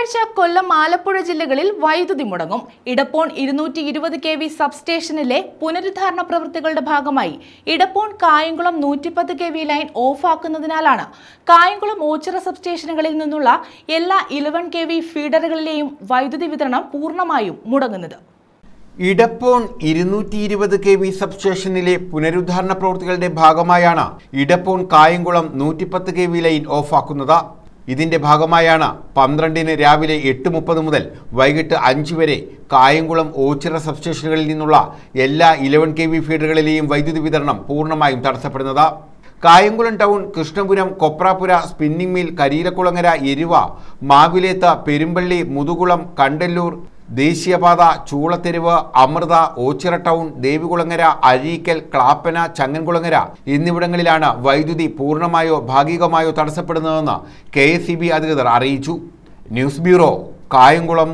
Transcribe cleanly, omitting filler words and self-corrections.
വ്യാഴാഴ്ച കൊല്ലം ആലപ്പുഴ ജില്ലകളിൽ വൈദ്യുതി മുടങ്ങും. ഇടപ്പോൺ 220 kV സബ്സ്റ്റേഷനിലെ പുനരുദ്ധാരണ പ്രവൃത്തികളുടെ ഭാഗമായി ഇടപ്പോൺ കായംകുളം 110 kV ലൈൻ ഓഫാക്കുന്നതിനാലാണ് കായംകുളം ഓച്ചിറ സബ്സ്റ്റേഷനുകളിൽ നിന്നുള്ള എല്ലാ 11 kV ഫീഡറുകളിലെയും വൈദ്യുതി വിതരണം പൂർണ്ണമായും മുടങ്ങുന്നത്. ഇടപ്പോൺ 220 kV സബ്സ്റ്റേഷനിലെ പുനരുദ്ധാരണ പ്രവൃത്തികളുടെ ഭാഗമായാണ് ഇടപ്പോൺ കായംകുളം 110 kV ലൈൻ ഓഫാക്കുന്നത്. ഇതിന്റെ ഭാഗമായാണ് 12-ന് രാവിലെ 8:30 മുതൽ വൈകിട്ട് 5 വരെ കായംകുളം ഓച്ചിറ സബ്സ്റ്റേഷനുകളിൽ നിന്നുള്ള എല്ലാ 11 kV ഫീഡറുകളിലെയും വൈദ്യുതി വിതരണം പൂർണ്ണമായും തടസ്സപ്പെടുന്നത്. Kayamkulam town, Krishnapuram, Koprapura, spinning mill, Kariyilakulangara, Eruva, Mavileth, Perumpally, Muthukulam, Kandallur, ദേശീയപാത, ചൂളത്തെരുവ്, അമൃത, ഓച്ചിറ ടൗൺ, ദേവികുളങ്ങര, അഴീക്കൽ, ക്ലാപ്പന, ചങ്ങൻകുളങ്ങര എന്നിവിടങ്ങളിലാണ് വൈദ്യുതി പൂർണ്ണമായോ ഭാഗികമായോ തടസ്സപ്പെടുന്നതെന്ന് KSEB അധികൃതർ അറിയിച്ചു. News bureau, Kayamkulam.